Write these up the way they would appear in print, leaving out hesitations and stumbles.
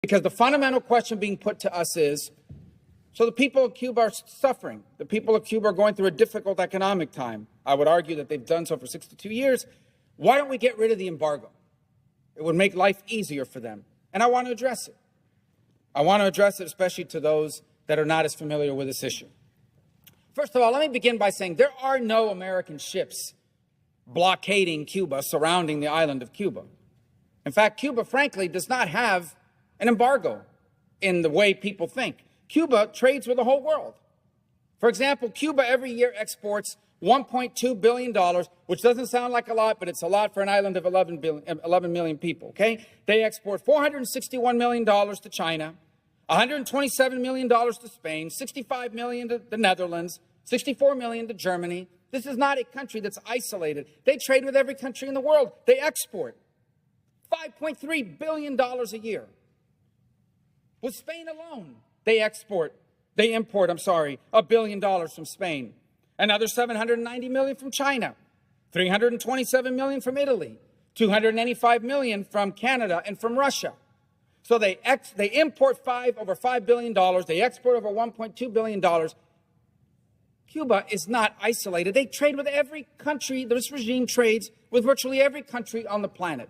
Because the fundamental question being put to us is, so the people of Cuba are suffering. The people of Cuba are going through a difficult economic time. I would argue that they've done so for 62 years. Why don't we get rid of the embargo? It would make life easier for them. And I want to address it. I want to address it especially to those that are not as familiar with this issue. First of all, let me begin by saying there are no American ships blockading Cuba, surrounding the island of Cuba. In fact, Cuba, frankly, does not have an embargo in the way people think. Cuba trades with the whole world. For example, Cuba every year exports $1.2 billion, which doesn't sound like a lot, but it's a lot for an island of 11 million people, okay? They export $461 million to China, $127 million to Spain, $65 million to the Netherlands, $64 million to Germany. This is not a country that's isolated. They trade with every country in the world. They export $5.3 billion a year. With Spain alone, they import, $1 billion from Spain. Another $790 million from China, $327 million from Italy, $285 million from Canada and from Russia. So they import over $5 billion. They export over $1.2 billion. Cuba is not isolated. They trade with every country. This regime trades with virtually every country on the planet.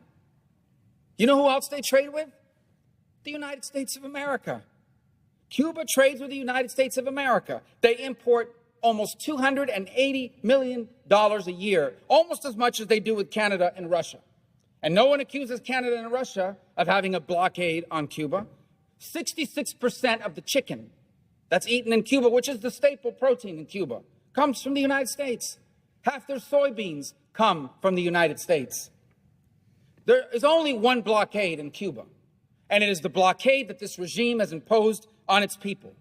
You know who else they trade with? The United States of America. Cuba trades with the United States of America. They import almost $280 million a year, almost as much as they do with Canada and Russia. And no one accuses Canada and Russia of having a blockade on Cuba. 66% of the chicken that's eaten in Cuba, which is the staple protein in Cuba, comes from the United States. Half their soybeans come from the United States. There is only one blockade in Cuba, and it is the blockade that this regime has imposed on its people.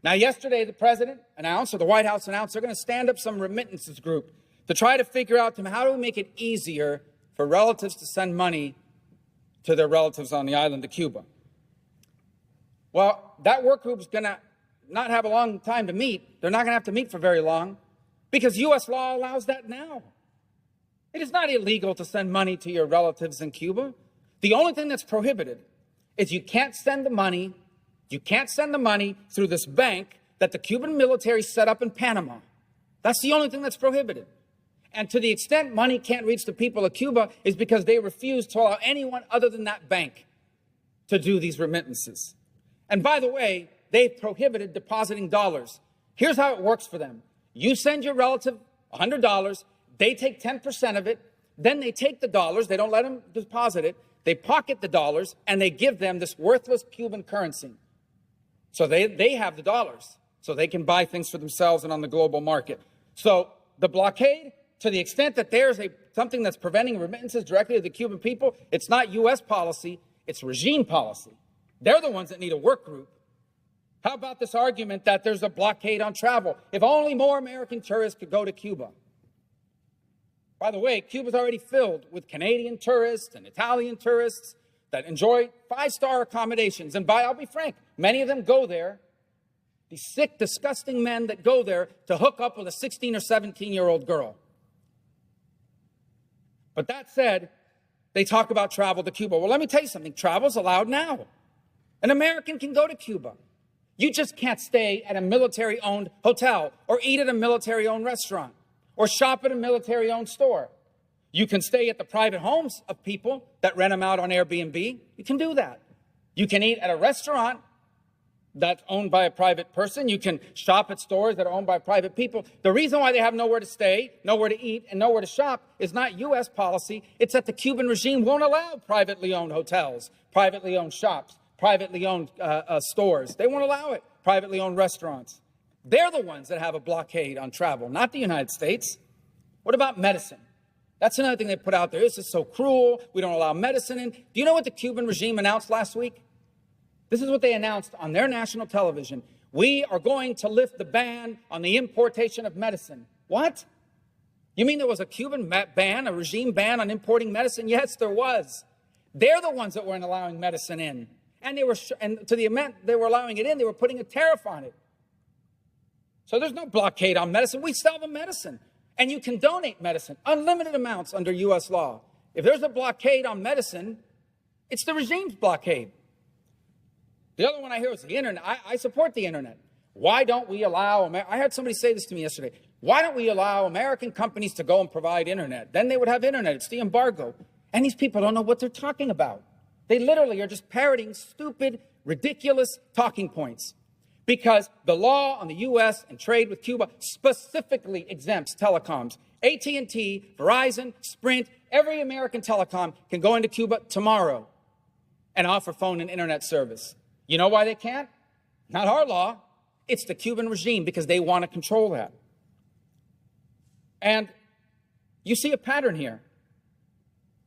Now, yesterday, the president announced, or the White House announced, they're going to stand up some remittances group to try to figure out how do we make it easier for relatives to send money to their relatives on the island of Cuba. Well, that work group is going to not have a long time to meet. They're not going to have to meet for very long because U.S. law allows that now. It is not illegal to send money to your relatives in Cuba. The only thing that's prohibited is you can't send the money through this bank that the Cuban military set up in Panama. That's the only thing that's prohibited. And to the extent money can't reach the people of Cuba is because they refuse to allow anyone other than that bank to do these remittances. And by the way, they've prohibited depositing dollars. Here's how it works for them. You send your relative $100, they take 10% of it, then they take the dollars, they don't let them deposit it, they pocket the dollars, and they give them this worthless Cuban currency. So they have the dollars, so they can buy things for themselves and on the global market. So the blockade, to the extent that there's something that's preventing remittances directly to the Cuban people, it's not U.S. policy, it's regime policy. They're the ones that need a work group. How about this argument that there's a blockade on travel? If only more American tourists could go to Cuba. By the way, Cuba's already filled with Canadian tourists and Italian tourists that enjoy five-star accommodations. And I'll be frank, many of them go there, these sick, disgusting men that go there to hook up with a 16 or 17-year-old girl. But that said, they talk about travel to Cuba. Well, let me tell you something. Travel's allowed now. An American can go to Cuba. You just can't stay at a military-owned hotel or eat at a military-owned restaurant or shop at a military-owned store. You can stay at the private homes of people that rent them out on Airbnb. You can do that. You can eat at a restaurant that's owned by a private person. You can shop at stores that are owned by private people. The reason why they have nowhere to stay, nowhere to eat, and nowhere to shop is not U.S. policy. It's that the Cuban regime won't allow privately owned hotels, privately owned shops, privately owned stores. They won't allow it. Privately owned restaurants. They're the ones that have a blockade on travel, not the United States. What about medicine? That's another thing they put out there. This is so cruel. We don't allow medicine in. Do you know what the Cuban regime announced last week? This is what they announced on their national television. We are going to lift the ban on the importation of medicine. What? You mean there was a Cuban ban, a regime ban on importing medicine? Yes, there was. They're the ones that weren't allowing medicine in. And to the amount they were allowing it in, they were putting a tariff on it. So there's no blockade on medicine. We sell the medicine. And you can donate medicine, unlimited amounts under U.S. law. If there's a blockade on medicine, it's the regime's blockade. The other one I hear is the internet. I support the internet. Why don't we allow, I had somebody say this to me yesterday, why don't we allow American companies to go and provide internet? Then they would have internet. It's the embargo. And these people don't know what they're talking about. They literally are just parroting stupid, ridiculous talking points. Because the law on the U.S. and trade with Cuba specifically exempts telecoms. AT&T, Verizon, Sprint, every American telecom can go into Cuba tomorrow and offer phone and internet service. You know why they can't? Not our law. It's the Cuban regime, because they want to control that. And you see a pattern here.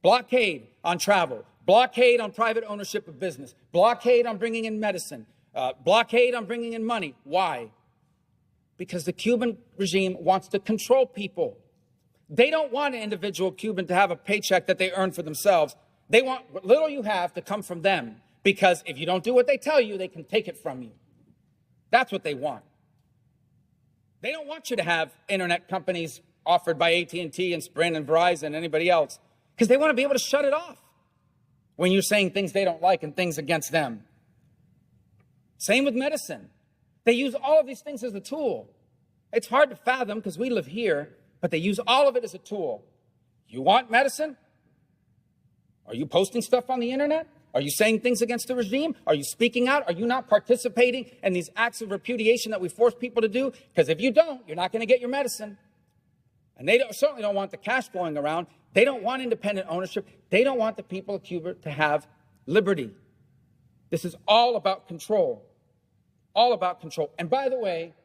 Blockade on travel, blockade on private ownership of business, blockade on bringing in medicine, blockade on bringing in money. Why? Because the Cuban regime wants to control people. They don't want an individual Cuban to have a paycheck that they earn for themselves. They want what little you have to come from them, because if you don't do what they tell you, they can take it from you. That's what they want. They don't want you to have internet companies offered by AT&T and Sprint and Verizon and anybody else, because they want to be able to shut it off when you're saying things they don't like and things against them. Same with medicine. They use all of these things as a tool. It's hard to fathom because we live here, but they use all of it as a tool. You want medicine? Are you posting stuff on the internet? Are you saying things against the regime? Are you speaking out? Are you not participating in these acts of repudiation that we force people to do? Because if you don't, you're not going to get your medicine. And they certainly don't want the cash flowing around. They don't want independent ownership. They don't want the people of Cuba to have liberty. This is all about control. All about control. And by the way,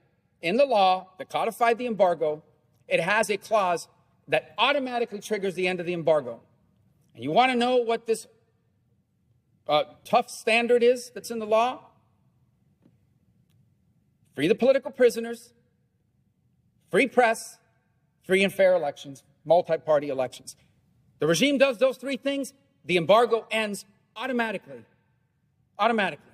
in the law that codified the embargo, it has a clause that automatically triggers the end of the embargo. And you want to know what this tough standard is that's in the law? Free the political prisoners, free press, free and fair elections, multi-party elections. The regime does those three things, the embargo ends automatically. Automatically.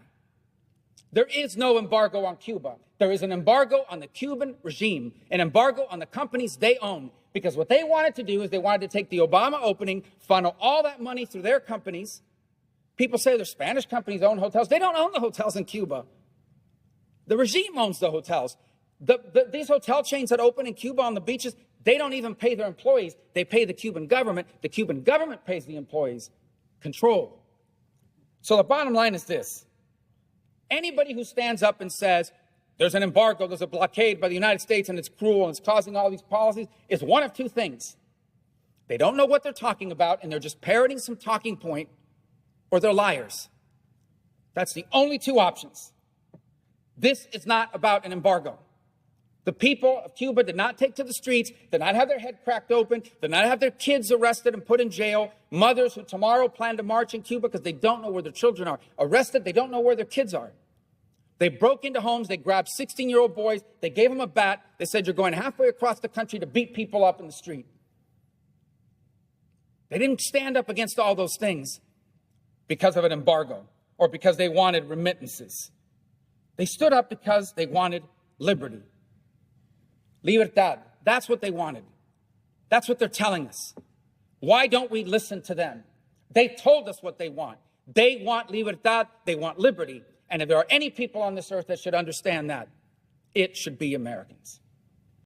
There is no embargo on Cuba. There is an embargo on the Cuban regime, an embargo on the companies they own. Because what they wanted to do is they wanted to take the Obama opening, funnel all that money through their companies. People say their Spanish companies own hotels. They don't own the hotels in Cuba. The regime owns the hotels. These hotel chains that open in Cuba on the beaches, they don't even pay their employees. They pay the Cuban government. The Cuban government pays the employees. Control. So the bottom line is this. Anybody who stands up and says there's an embargo, there's a blockade by the United States and it's cruel and it's causing all these policies is one of two things. They don't know what they're talking about and they're just parroting some talking point, or they're liars. That's the only two options. This is not about an embargo. The people of Cuba did not take to the streets, did not have their head cracked open, did not have their kids arrested and put in jail. Mothers who tomorrow plan to march in Cuba because they don't know where their children are. Arrested, they don't know where their kids are. They broke into homes, they grabbed 16-year-old boys, they gave them a bat, they said, you're going halfway across the country to beat people up in the street. They didn't stand up against all those things because of an embargo or because they wanted remittances. They stood up because they wanted liberty. Libertad. That's what they wanted. That's what they're telling us. Why don't we listen to them? They told us what they want. They want libertad. They want liberty. And if there are any people on this earth that should understand that, it should be Americans.